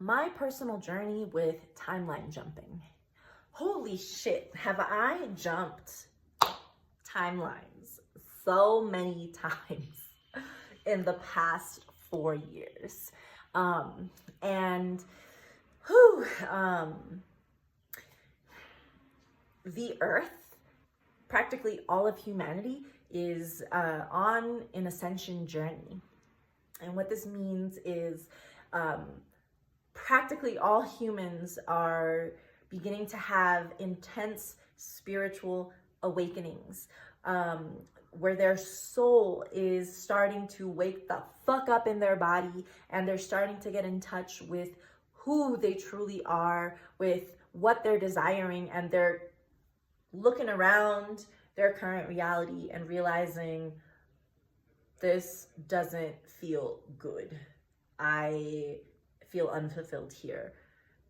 my personal journey with timeline jumping. Holy shit, have I jumped timelines so many times in the past 4 years. And whew, the earth, practically all of humanity, is on an ascension journey. And what this means is practically all humans are beginning to have intense spiritual awakenings, where their soul is starting to wake the fuck up in their body, and they're starting to get in touch with who they truly are, with what they're desiring, and they're looking around their current reality and realizing, this doesn't feel good. I feel unfulfilled here,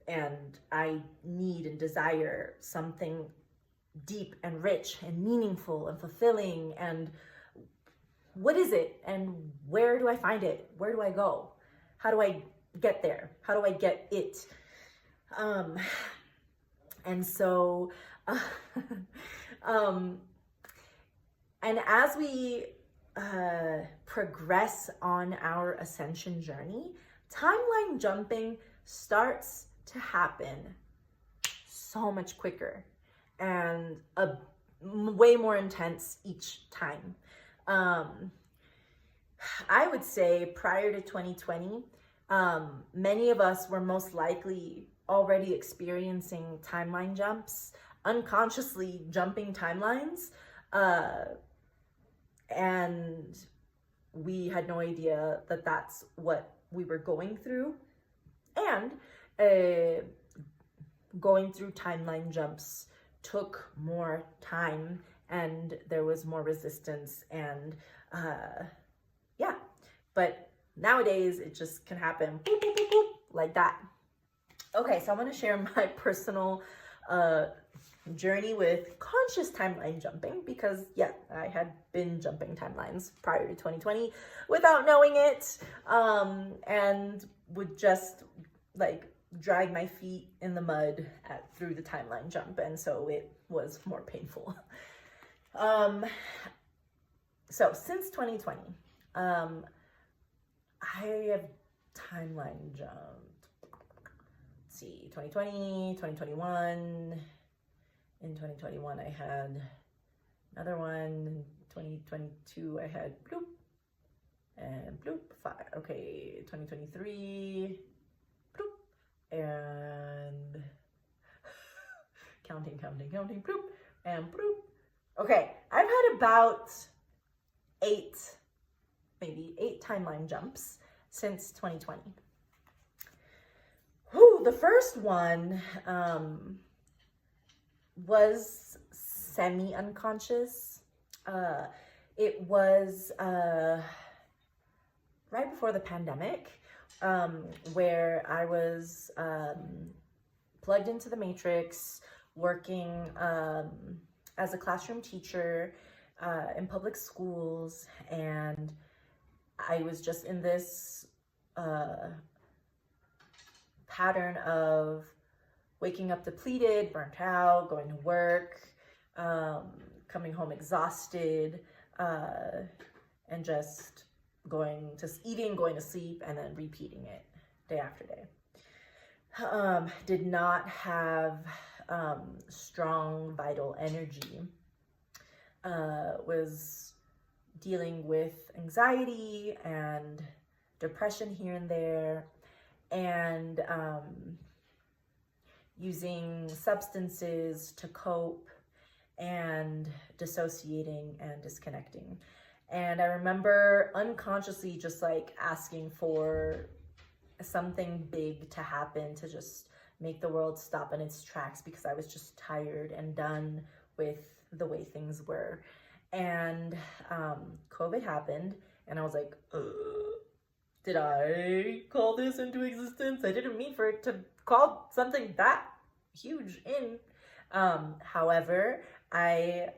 and I need and desire something deep and rich and meaningful and fulfilling. And what is it? And where do I find it? Where do I go? How do I get there? How do I get it? And so, and as we progress on our ascension journey, timeline jumping starts to happen so much quicker and way more intense each time. I would say prior to 2020, many of us were most likely already experiencing timeline jumps, unconsciously jumping timelines, and we had no idea that that's what we were going through. And going through timeline jumps took more time, and there was more resistance, and yeah, but nowadays it just can happen boop, boop, boop, boop, like that. Okay, so I want to share my personal journey with conscious timeline jumping, because yeah, I had been jumping timelines prior to 2020 without knowing it, and would just like drag my feet in the mud through the timeline jump, and so it was more painful. So since 2020, I have timeline jumped. Let's see, 2020, 2021. In 2021, I had another one. In 2022, I had bloop and bloop, 5. Okay, 2023, bloop, and counting, bloop, and bloop. Okay, I've had about 8 timeline jumps since 2020. Whew, the first one was semi-unconscious. It was right before the pandemic, where I was plugged into the matrix, working as a classroom teacher in public schools, and I was just in this pattern of waking up depleted, burnt out, going to work, coming home exhausted, and just eating, going to sleep, and then repeating it day after day. Did not have strong vital energy. Was dealing with anxiety and depression here and there, and using substances to cope, and dissociating and disconnecting. And I remember unconsciously just like asking for something big to happen to just make the world stop in its tracks, because I was just tired and done with the way things were. And COVID happened, and I was like, did I call this into existence? I didn't mean for it to call something that huge in. However, I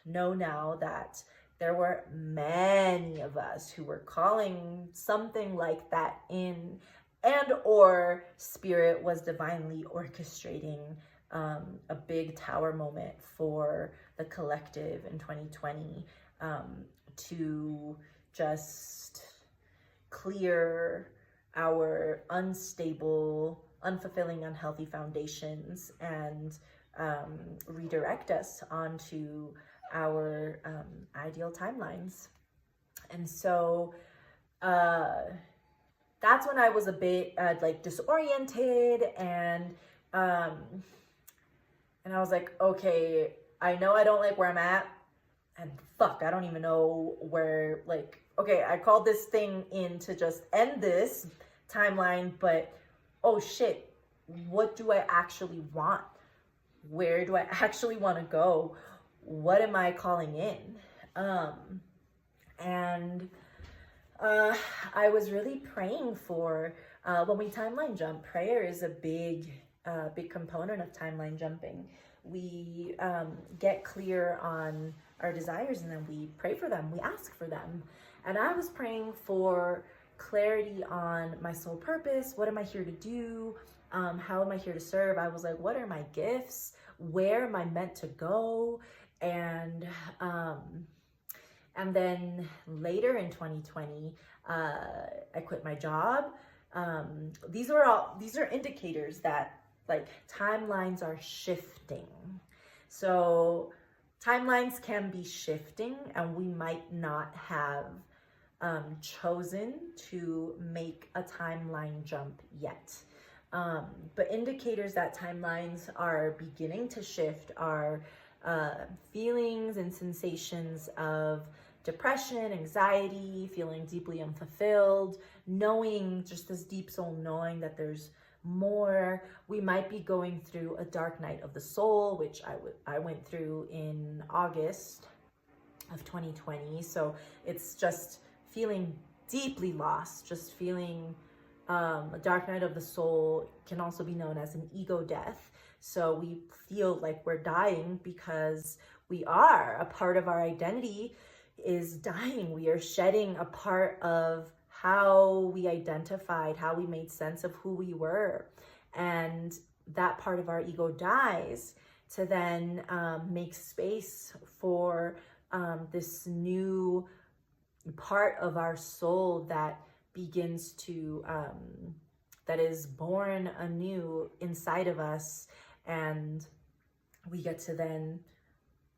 know now that there were many of us who were calling something like that in, and or spirit was divinely orchestrating a big tower moment for the collective in 2020 to just clear our unstable, unfulfilling, unhealthy foundations and redirect us onto our ideal timelines. And so that's when I was a bit like disoriented, and I was like, okay, I know I don't like where I'm at, and fuck, I don't even know where, like, okay, I called this thing in to just end this timeline, but oh shit, what do I actually want? Where do I actually want to go? What am I calling in? And I was really praying for, when we timeline jump, prayer is a big component of timeline jumping. We get clear on our desires, and then we pray for them, we ask for them. And I was praying for clarity on my soul purpose. What am I here to do? How am I here to serve? I was like, what are my gifts? Where am I meant to go? And then later in 2020, I quit my job. These are indicators that like timelines are shifting. So timelines can be shifting, and we might not have chosen to make a timeline jump yet. But indicators that timelines are beginning to shift are feelings and sensations of depression, anxiety, feeling deeply unfulfilled, knowing, just this deep soul knowing that there's more. We might be going through a dark night of the soul, which I went through in August of 2020. So it's just feeling deeply lost, just feeling a dark night of the soul can also be known as an ego death. So we feel like we're dying because we are, a part of our identity is dying. We are shedding a part of how we identified, how we made sense of who we were. And that part of our ego dies to then make space for this new part of our soul that begins to, that is born anew inside of us. And we get to then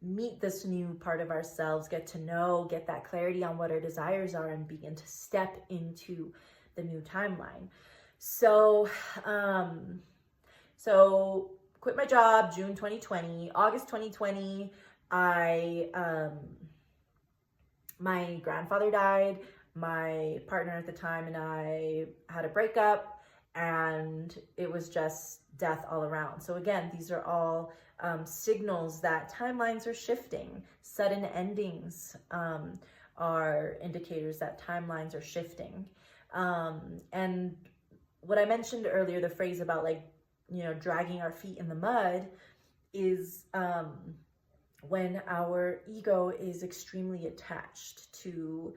meet this new part of ourselves, get to know, get that clarity on what our desires are, and begin to step into the new timeline. So, so quit my job, June 2020, August 2020, my grandfather died. My partner at the time and I had a breakup, and it was just death all around. So again, these are all signals that timelines are shifting. Sudden endings are indicators that timelines are shifting. And what I mentioned earlier, the phrase about like, you know, dragging our feet in the mud, is when our ego is extremely attached to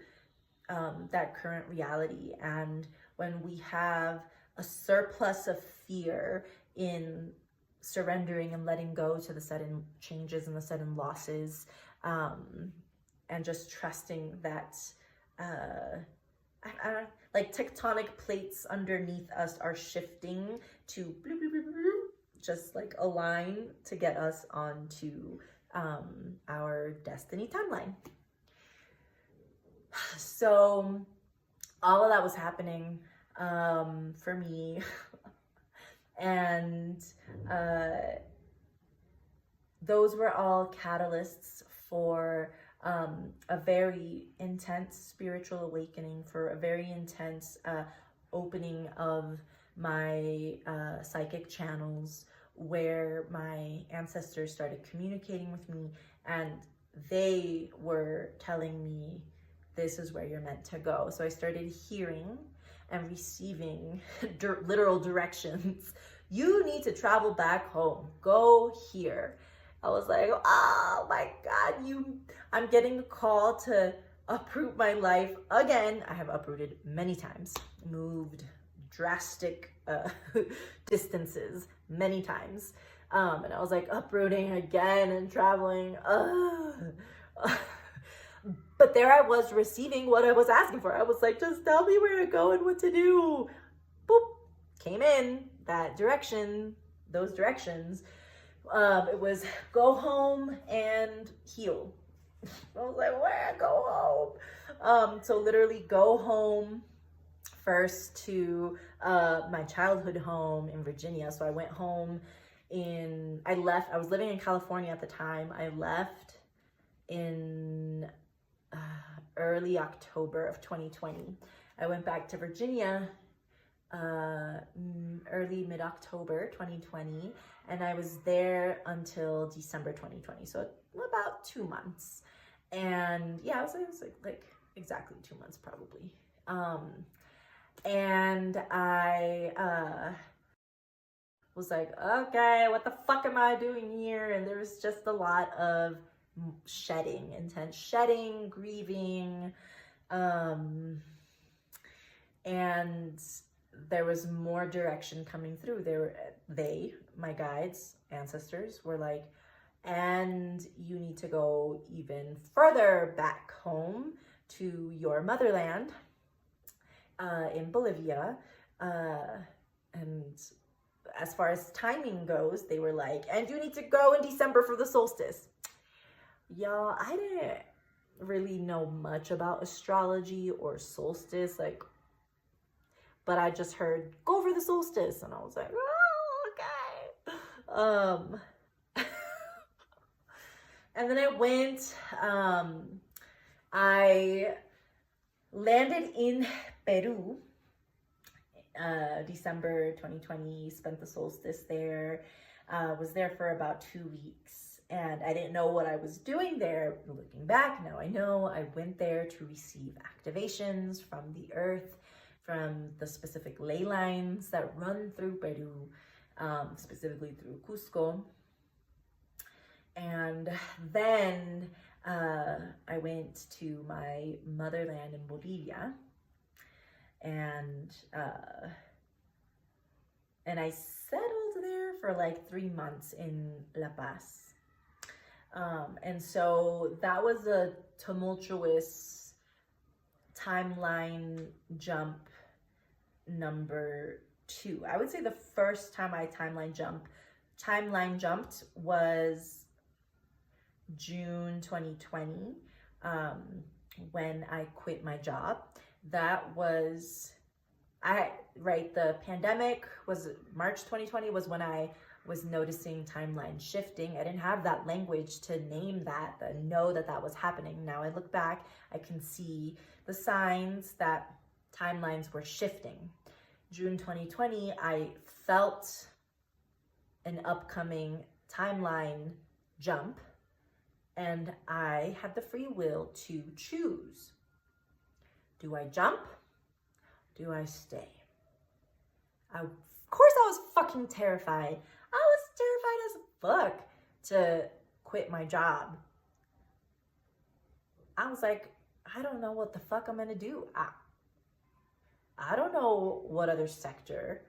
that current reality, and when we have a surplus of fear in surrendering and letting go to the sudden changes and the sudden losses, and just trusting that like tectonic plates underneath us are shifting to bloop, bloop, bloop, bloop, just like align to get us onto our destiny timeline. So all of that was happening for me. And those were all catalysts for a very intense spiritual awakening, for a very intense opening of my psychic channels, where my ancestors started communicating with me, and they were telling me, this is where you're meant to go. So I started hearing and receiving literal directions. You need to travel back home. Go here. I was like, oh my God, I'm getting a call to uproot my life again. I have uprooted many times, moved, drastic distances many times. And I was like uprooting again and traveling. But there I was receiving what I was asking for. I was like, just tell me where to go and what to do. Boop, came in that direction, those directions. It was go home and heal. I was like, where? Go home. So literally go home first to my childhood home in Virginia. So I went home I was living in California at the time. I left in early October of 2020. I went back to Virginia early mid-October 2020, and I was there until December 2020, so about 2 months. And yeah, it was like exactly 2 months probably. And I was like, okay, what the fuck am I doing here? And there was just a lot of shedding, intense shedding, grieving, and there was more direction coming through. My guides, ancestors, were like, and you need to go even further back home to your motherland in Bolivia. And as far as timing goes, they were like, and you need to go in December for the solstice. Y'all, I didn't really know much about astrology or solstice, but I just heard, go for the solstice. And I was like, oh, okay. And then I went, I landed in Peru, December 2020, spent the solstice there, was there for about 2 weeks. And I didn't know what I was doing there. Looking back, now I know. I went there to receive activations from the earth, from the specific ley lines that run through Peru, specifically through Cusco. And then I went to my motherland in Bolivia, and I settled there for like 3 months in La Paz. And so that was a tumultuous timeline jump number 2. I would say the first time I timeline jumped was June 2020, when I quit my job. That was, the pandemic was March 2020 was when I was noticing timeline shifting. I didn't have that language to name that, know that was happening. Now I look back, I can see the signs that timelines were shifting. June 2020, I felt an upcoming timeline jump, and I had the free will to choose. Do I jump? Do I stay? Of course I was fucking terrified. I was terrified as fuck to quit my job. I was like, I don't know what the fuck I'm gonna do. I don't know what other sector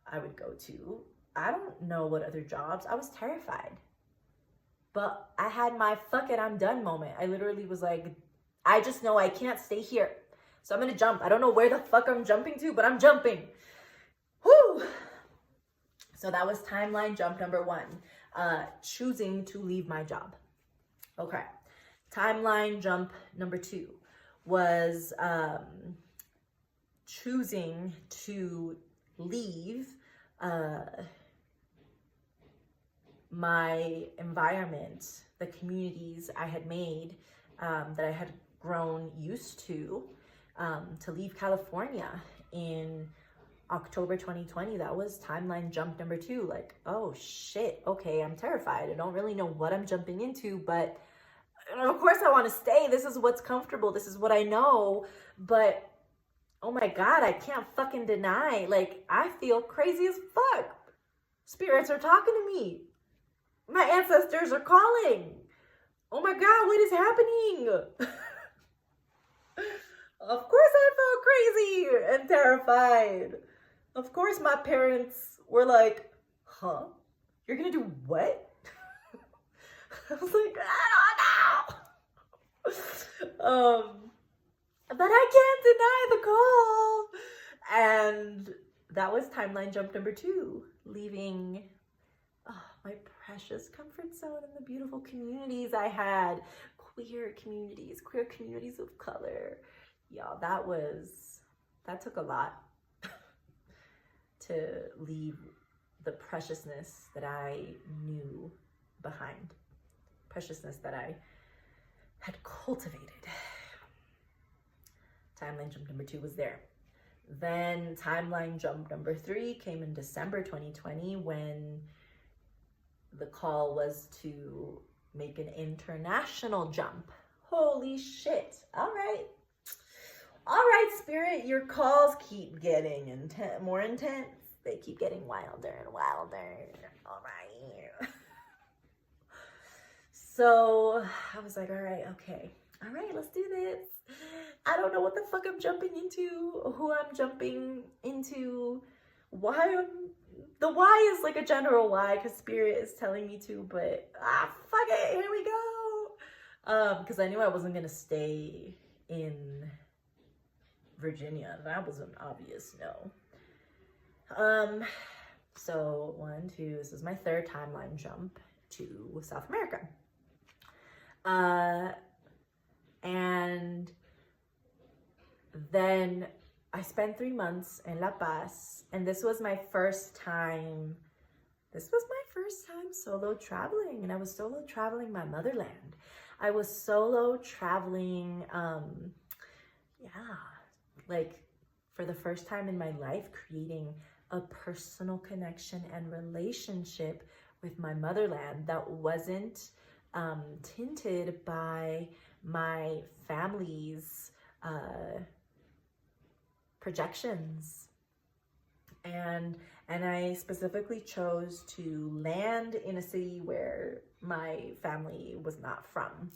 I would go to. I don't know what other jobs. I was terrified. But I had my fuck it, I'm done moment. I literally was like, I just know I can't stay here. So I'm gonna jump. I don't know where the fuck I'm jumping to, but I'm jumping. Whew. So that was timeline jump number 1, choosing to leave my job. Okay. Timeline jump number 2 was choosing to leave my environment, the communities I had made, that I had grown used to leave California in October 2020. That was timeline jump number 2. Like, oh shit, okay, I'm terrified. I don't really know what I'm jumping into, but of course I want to stay. This is what's comfortable. This is what I know. But oh my God, I can't fucking deny. Like, I feel crazy as fuck. Spirits are talking to me. My ancestors are calling. Oh my God, what is happening? Of course I felt crazy and terrified. Of course, my parents were like, huh? You're gonna do what? I was like, I don't know. But I can't deny the call. And that was timeline jump number 2, leaving my precious comfort zone and the beautiful communities I had, queer communities of color. Y'all, that took a lot to leave the preciousness that I knew behind, preciousness that I had cultivated. Timeline jump number 2 was there. Then timeline jump number 3 came in December 2020 when the call was to make an international jump. Holy shit. All right, Spirit, your calls keep getting more intense. They keep getting wilder and wilder. All right. So I was like, all right, okay. All right, let's do this. I don't know what the fuck I'm jumping into, who I'm jumping into, the why is like a general why because Spirit is telling me to, but fuck it, here we go. Because I knew I wasn't gonna stay in Virginia. That was an obvious no. So 1, 2, this is my 3rd timeline jump to South America. And then I spent 3 months in La Paz, and this was my first time solo traveling, and I was solo traveling my motherland. I was solo traveling, like for the first time in my life, creating a personal connection and relationship with my motherland that wasn't tinted by my family's projections. And I specifically chose to land in a city where my family was not from.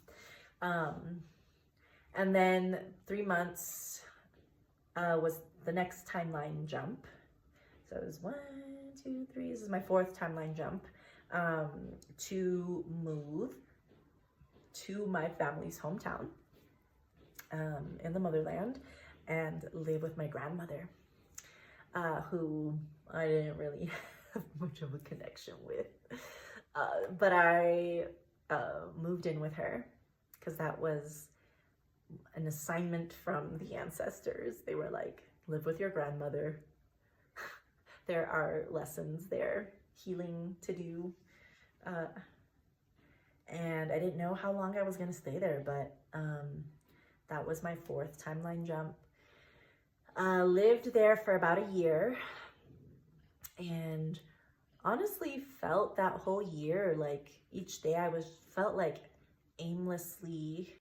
And then 3 months was the next timeline jump. So it was 1, 2, 3. This is my 4th timeline jump to move to my family's hometown in the motherland and live with my grandmother, who I didn't really have much of a connection with. But I moved in with her because that was an assignment from the ancestors. They were like, live with your grandmother. There are lessons there, healing to do. And I didn't know how long I was gonna stay there, but that was my 4th timeline jump. Lived there for about a year, and honestly felt that whole year, like each day I felt like aimlessly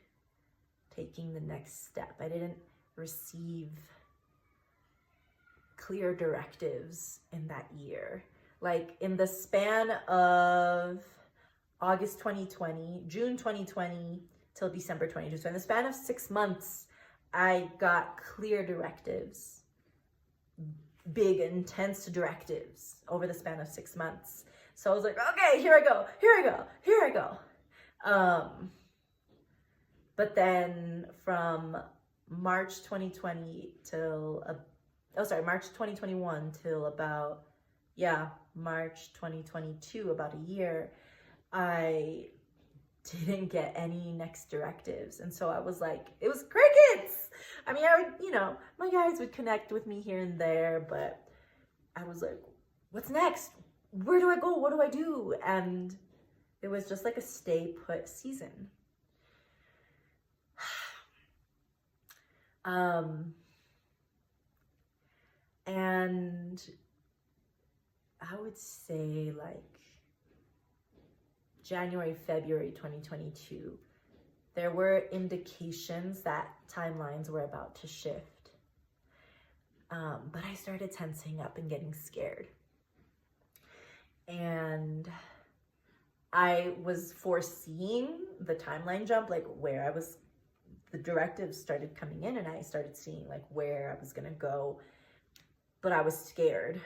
taking the next step. I didn't receive clear directives in that year. Like in the span of August 2020, June 2020 till December 2022. So in the span of 6 months, I got clear directives, big, intense directives over the span of 6 months. So I was like, okay, here I go. But then from March 2020 till, March 2021 till about, March 2022, about a year, I didn't get any next directives. And so I was like, it was crickets. I mean, I would, my guys would connect with me here and there, but I was like, what's next? Where do I go? What do I do? And it was just like a stay put season. And I would say like January, February 2022, there were indications that timelines were about to shift. But I started tensing up and getting scared. And I was foreseeing the timeline jump, like where the directives started coming in, and I started seeing like where I was gonna go but I was scared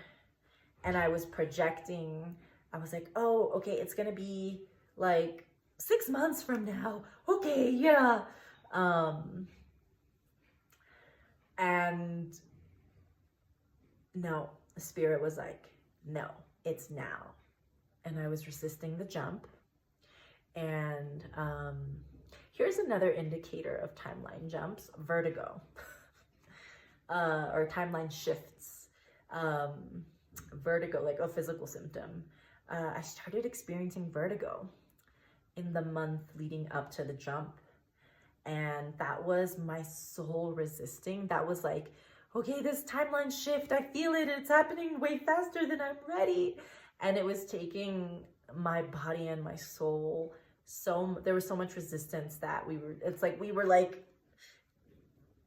and I was projecting. I was like, oh, okay, it's gonna be like 6 months from now. Okay, yeah. And no, the spirit was like, no, it's now. And I was resisting the jump. And here's another indicator of timeline jumps: vertigo, or timeline shifts. Vertigo, like a physical symptom. I started experiencing vertigo in the month leading up to the jump. And that was my soul resisting. That was like, okay, this timeline shift, I feel it. It's happening way faster than I'm ready. And it was taking my body and my soul. So there was so much resistance that it's like we were like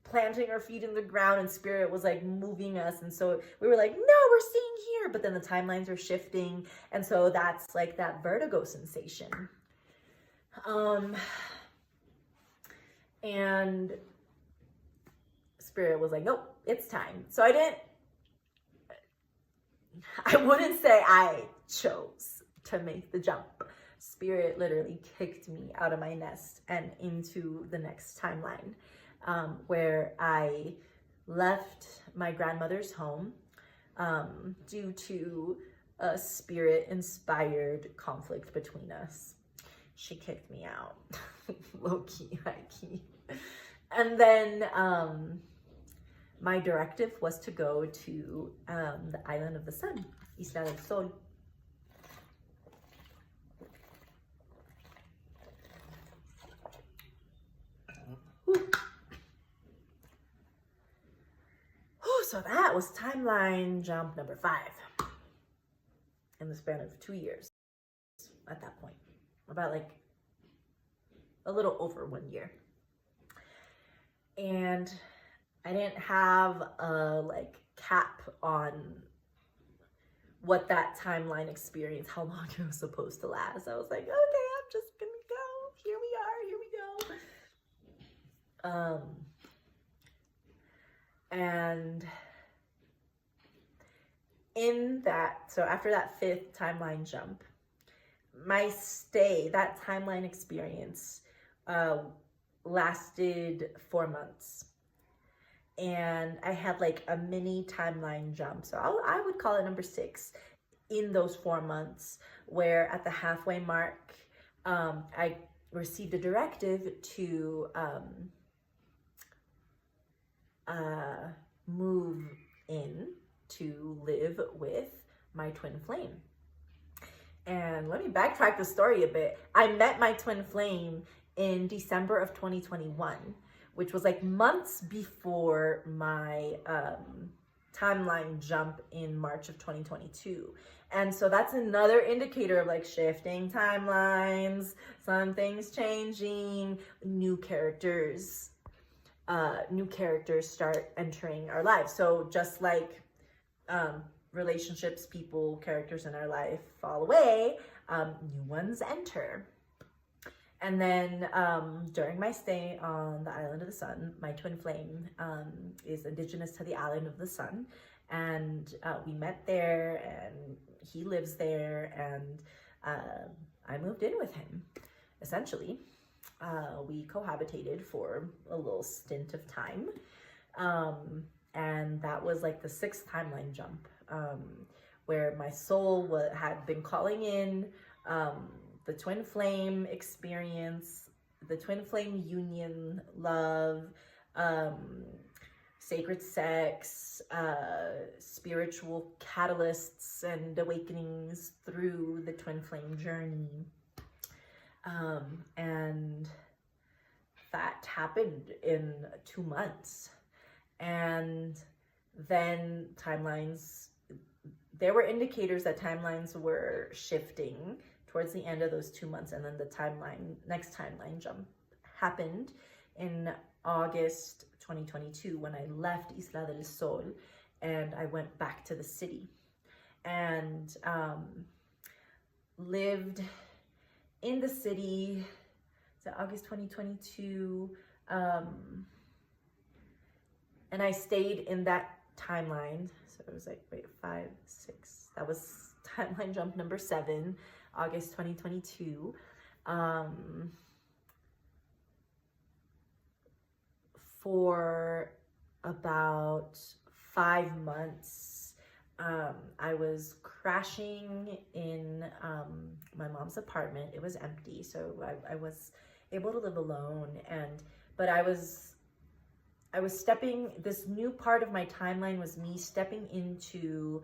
planting our feet in the ground, and spirit was like moving us. And so we were like, no, we're staying here. But then the timelines are shifting. And so that's like that vertigo sensation. And spirit was like, nope, it's time. So I wouldn't say I chose to make the jump. Spirit literally kicked me out of my nest and into the next timeline, where I left my grandmother's home due to a spirit-inspired conflict between us. She kicked me out, low-key, high-key. And then my directive was to go to the island of the sun, Isla del Sol. So that was timeline jump number 5 in the span of 2 years at that point. About like a little over 1 year. And I didn't have a like cap on what that timeline experience, how long it was supposed to last. I was like, okay, I'm just gonna go. Here we go. And in that, so after that 5th timeline jump, my stay, that timeline experience, lasted 4 months. And I had like a mini timeline jump. So I would call it number 6 in those 4 months, where at the halfway mark, I received a directive to move in to live with my twin flame. And let me backtrack the story a bit. I met my twin flame in December of 2021, which was like months before my timeline jump in March of 2022. And so that's another indicator of like shifting timelines, some things changing, new characters start entering our lives. So just like relationships, people, characters in our life fall away, new ones enter. And then during my stay on the island of the sun, my twin flame is indigenous to the island of the sun. And we met there, and he lives there, and I moved in with him, essentially. We cohabitated for a little stint of time. And that was like the 6th timeline jump, where my soul had been calling in the twin flame experience, the twin flame union, love, sacred sex, spiritual catalysts and awakenings through the twin flame journey. And that happened in 2 months. And then timelines, there were indicators that timelines were shifting towards the end of those 2 months. And then the next timeline jump happened in August 2022, when I left Isla del Sol and I went back to the city and lived in the city. So August 2022, and I stayed in that timeline. So So it was like, wait, 5, 6. That was timeline jump number 7, August 2022. For about 5 months, I was crashing in my mom's apartment. It was empty, so I was able to live alone, but I was stepping, this new part of my timeline was me stepping into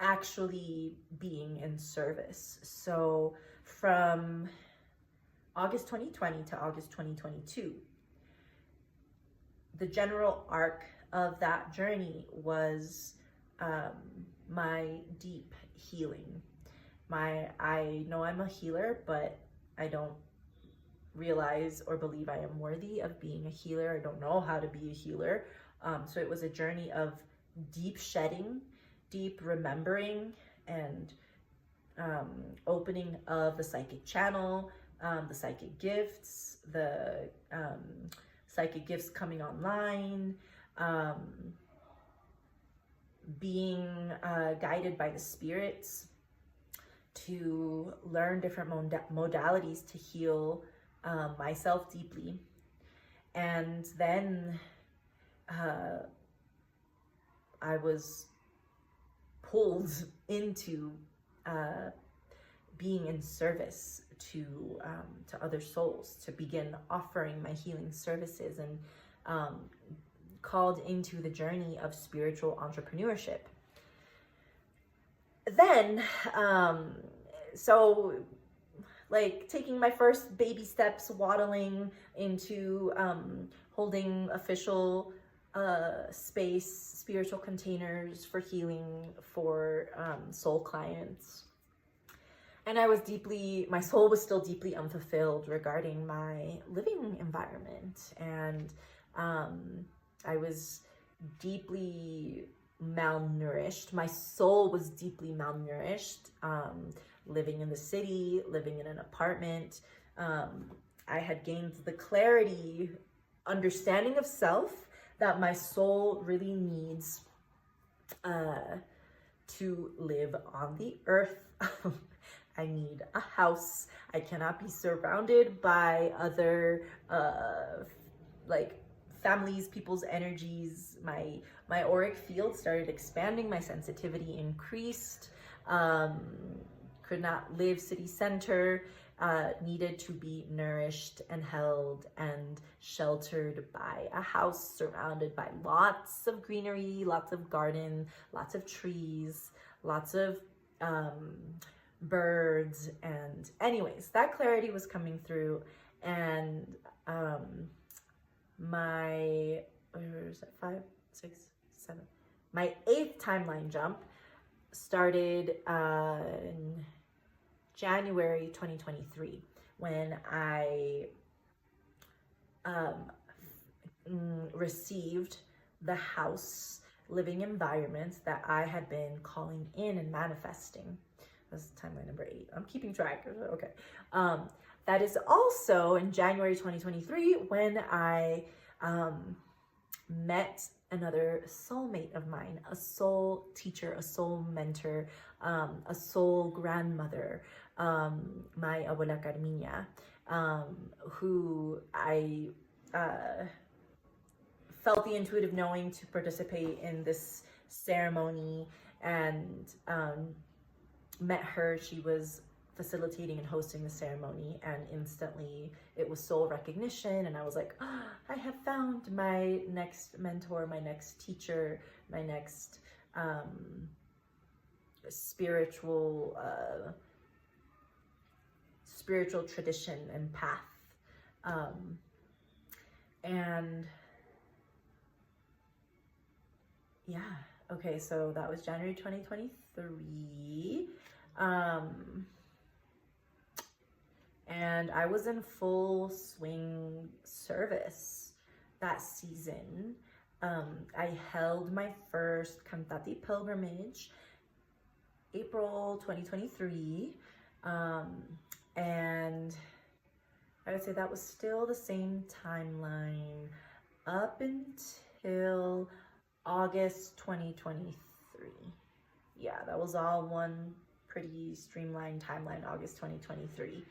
actually being in service. So from August 2020 to August 2022, the general arc of that journey was my deep healing. I know I'm a healer, but I don't realize or believe I am worthy of being a healer. I don't know how to be a healer. So it was a journey of deep shedding, deep remembering, and opening of the psychic channel, the psychic gifts, the psychic gifts coming online, being guided by the spirits to learn different modalities to heal myself deeply. And then I was pulled into being in service to other souls, to begin offering my healing services, and called into the journey of spiritual entrepreneurship. Then, so like taking my first baby steps, waddling into holding official space, spiritual containers for healing for soul clients. And my soul was still deeply unfulfilled regarding my living environment. And I was deeply malnourished. My soul was deeply malnourished, living in the city, living in an apartment. I had gained the clarity, understanding of self that my soul really needs to live on the earth. I need a house. I cannot be surrounded by other like families, people's energies. My auric field started expanding, my sensitivity increased, could not live city center, needed to be nourished and held and sheltered by a house surrounded by lots of greenery, lots of garden, lots of trees, lots of birds. And anyways, that clarity was coming through. And my, where is that, 5, 6, 7, my 8th timeline jump started in January 2023, when I received the house living environment that I had been calling in and manifesting. That's timeline number 8. I'm keeping track. Okay. That is also in January 2023 when I met another soulmate of mine, a soul teacher, a soul mentor, a soul grandmother, my abuela Carmina, who I felt the intuitive knowing to participate in this ceremony, and met her. She was facilitating and hosting the ceremony, and instantly it was soul recognition, and I was like, oh, I have found my next mentor, my next teacher, my next spiritual tradition and path. And yeah, okay, so that was January 2023. And I was in full swing service that season. I held my first Cantati pilgrimage April 2023. And I would say that was still the same timeline up until August 2023. Yeah, that was all one pretty streamlined timeline, August 2023.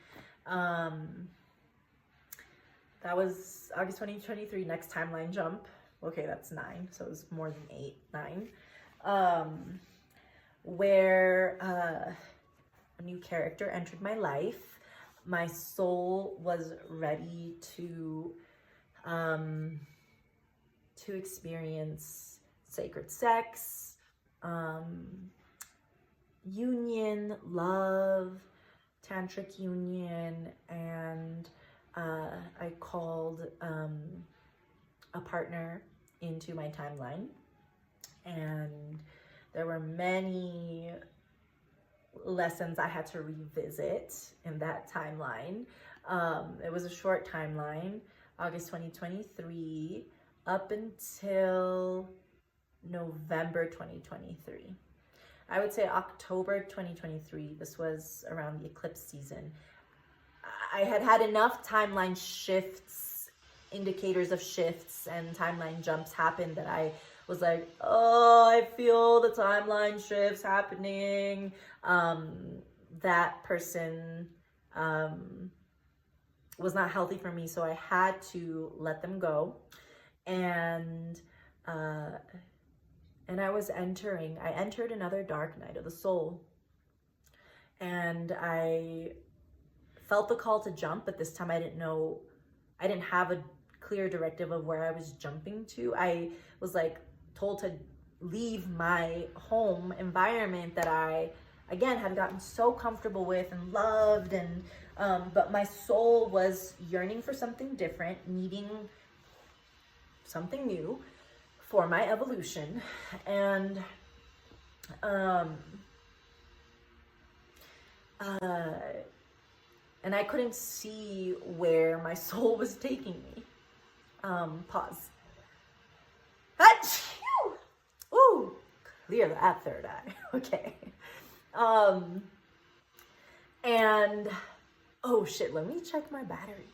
That was August 2023. Next timeline jump. Okay, that's 9, so it was more than 8, 9. Where a new character entered my life. My soul was ready to experience sacred sex, union, love, tantric union, and I called a partner into my timeline, and there were many lessons I had to revisit in that timeline. It was a short timeline, August 2023 up until November 2023. I would say October 2023, this was around the eclipse season. I had enough timeline shifts, indicators of shifts and timeline jumps happen that I was like, oh, I feel the timeline shifts happening. That person was not healthy for me, so I had to let them go. And I entered another dark night of the soul. And I felt the call to jump, but this time I didn't have a clear directive of where I was jumping to. I was like told to leave my home environment that I, again, had gotten so comfortable with and loved, and but my soul was yearning for something different, needing something new for my evolution. And and I couldn't see where my soul was taking me. Pause. Achoo! Ooh, clear that third eye. Okay. And oh shit, let me check my battery.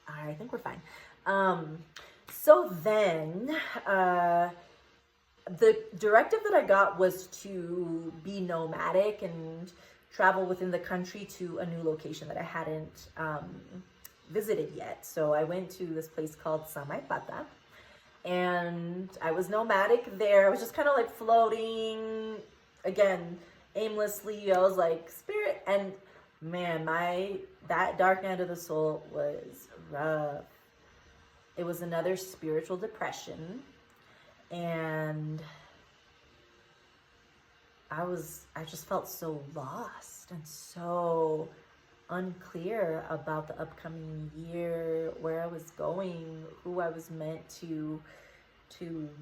All right, I think we're fine. So then, the directive that I got was to be nomadic and travel within the country to a new location that I hadn't visited yet. So I went to this place called Samaipata, and I was nomadic there. I was just kind of like floating, again, aimlessly. I was like, spirit, and man, that dark night of the soul was rough. It was another spiritual depression, and I just felt so lost and so unclear about the upcoming year, where I was going, who I was meant to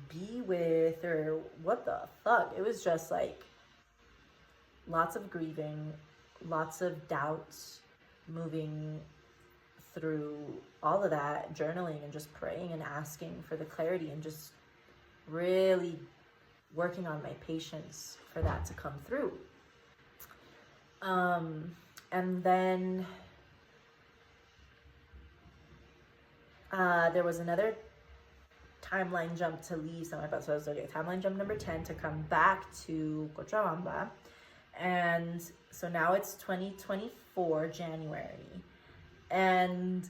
be with, or what the fuck. It was just like lots of grieving, lots of doubts, moving through all of that, journaling and just praying and asking for the clarity, and just really working on my patience for that to come through. And then there was another timeline jump to leave Samaipata. So I was like, timeline jump number 10 to come back to Cochabamba. And so now it's 2024 January. And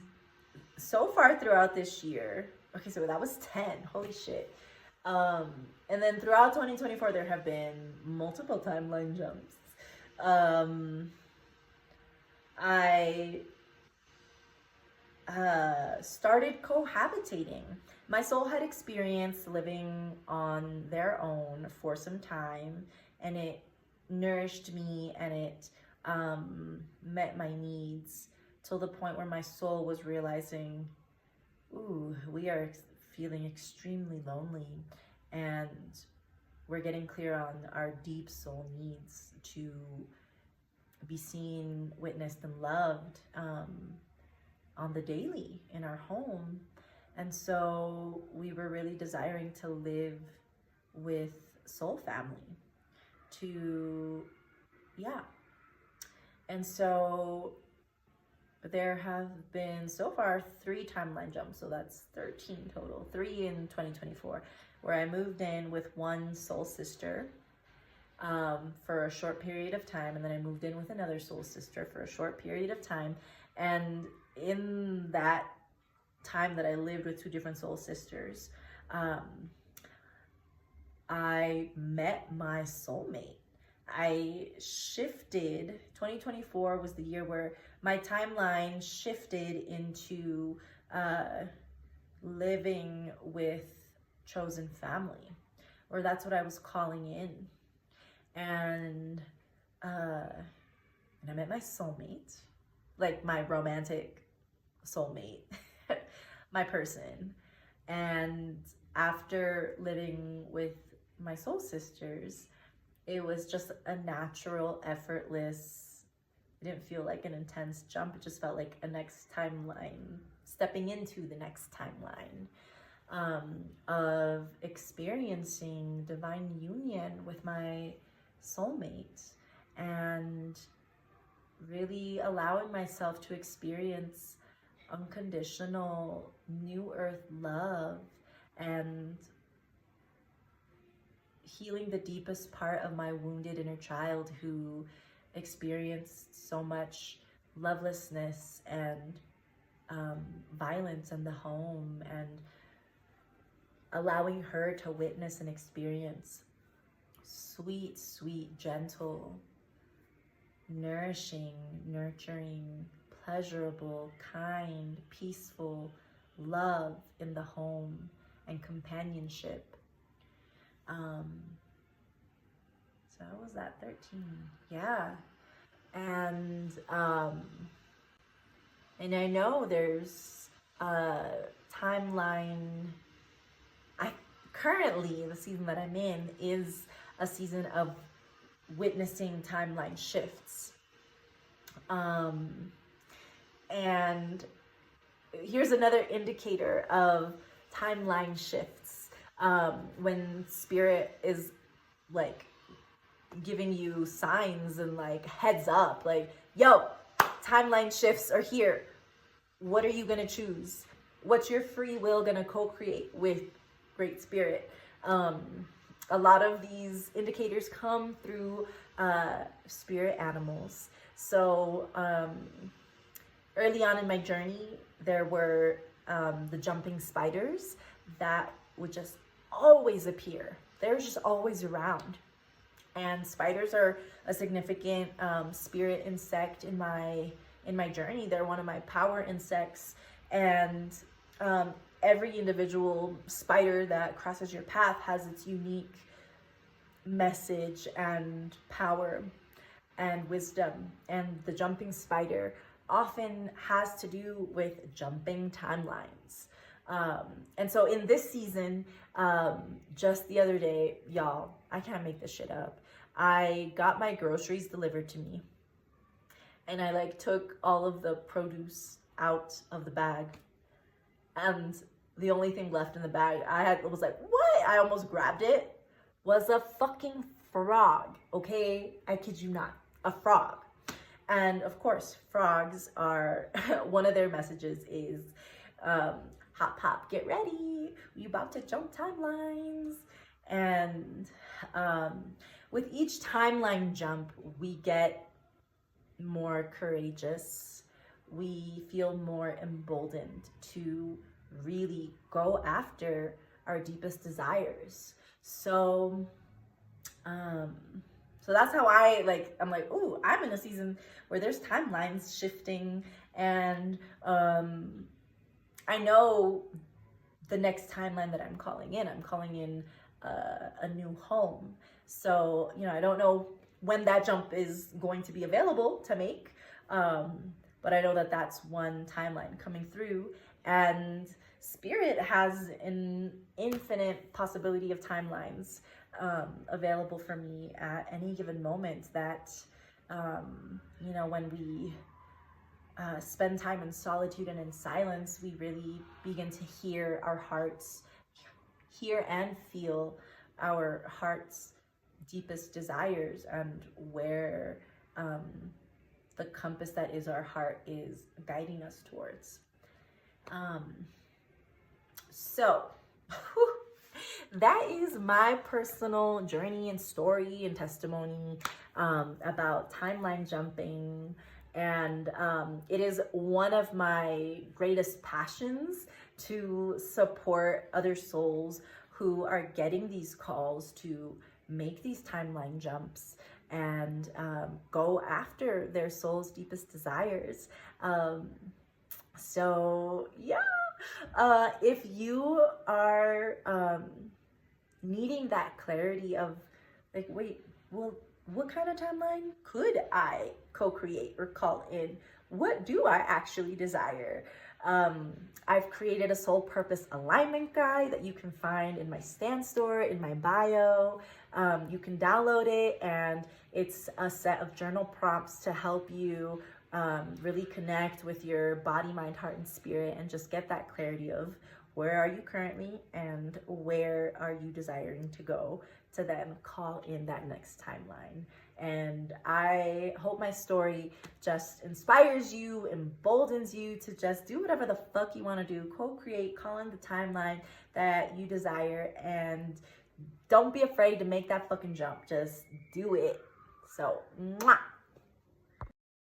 so far throughout this year, okay, so that was 10, holy shit. And then throughout 2024, there have been multiple timeline jumps. I started cohabitating. My soul had experienced living on their own for some time, and it nourished me, and it met my needs, till the point where my soul was realizing, ooh, we are feeling extremely lonely, and we're getting clear on our deep soul needs to be seen, witnessed, and loved on the daily in our home. And so we were really desiring to live with soul family, and so there have been so far 3 timeline jumps, so that's 13 total, 3 in 2024. where I moved in with one soul sister for a short period of time, and then I moved in with another soul sister for a short period of time. And in that time that I lived with two different soul sisters, I met my soulmate. I shifted. 2024 was the year where my timeline shifted into living with chosen family, or that's what I was calling in. And I met my soulmate, like my romantic soulmate, my person. And after living with my soul sisters, it was just a natural, effortless, it didn't feel like an intense jump. It just felt like a next timeline, stepping into the next timeline of experiencing divine union with my soulmate and really allowing myself to experience unconditional new earth love and healing the deepest part of my wounded inner child who experienced so much lovelessness and violence in the home, and allowing her to witness and experience sweet, sweet, gentle, nourishing, nurturing, pleasurable, kind, peaceful love in the home and companionship. So I was at 13, yeah. And I know there's a timeline. Currently, the season that I'm in is a season of witnessing timeline shifts. And here's another indicator of timeline shifts. When spirit is like giving you signs and like heads up, like, yo, timeline shifts are here. What are you gonna choose? What's your free will gonna co-create with Great Spirit? A lot of these indicators come through spirit animals. So early on in my journey, there were the jumping spiders that would just always appear. They're just always around. And spiders are a significant spirit insect in my journey. They're one of my power insects. And every individual spider that crosses your path has its unique message and power and wisdom. And the jumping spider often has to do with jumping timelines. And so in this season, just the other day, y'all, I can't make this shit up. I got my groceries delivered to me, and I like took all of the produce out of the bag, and the only thing left in the bag was like, what? I almost grabbed it, was a fucking frog. Okay, I kid you not, a frog. And of course, frogs are one of their messages is hop hop, get ready, we about to jump timelines. And with each timeline jump, we get more courageous. We feel more emboldened to really go after our deepest desires. So that's how I'm like, ooh, I'm in a season where there's timelines shifting, and I know the next timeline that I'm calling in a new home. So, I don't know when that jump is going to be available to make, but I know that that's one timeline coming through, and Spirit has an infinite possibility of timelines available for me at any given moment that, when we spend time in solitude and in silence, we really begin to hear our hearts, hear and feel our heart's deepest desires, and where the compass that is our heart is guiding us towards. So that is my personal journey and story and testimony about timeline jumping. And it is one of my greatest passions to support other souls who are getting these calls to make these timeline jumps and go after their soul's deepest desires. So yeah, if you are needing that clarity of like, wait, well, what kind of timeline could I co-create or call in? What do I actually desire? I've created a soul purpose alignment guide that you can find in my Stan store, in my bio. You can download it, and it's a set of journal prompts to help you really connect with your body, mind, heart, and spirit, and just get that clarity of where are you currently and where are you desiring to go, to then call in that next timeline. And I hope my story just inspires you, emboldens you to just do whatever the fuck you want to do, co-create, call in the timeline that you desire, and don't be afraid to make that fucking jump. Just do it. So, mwah.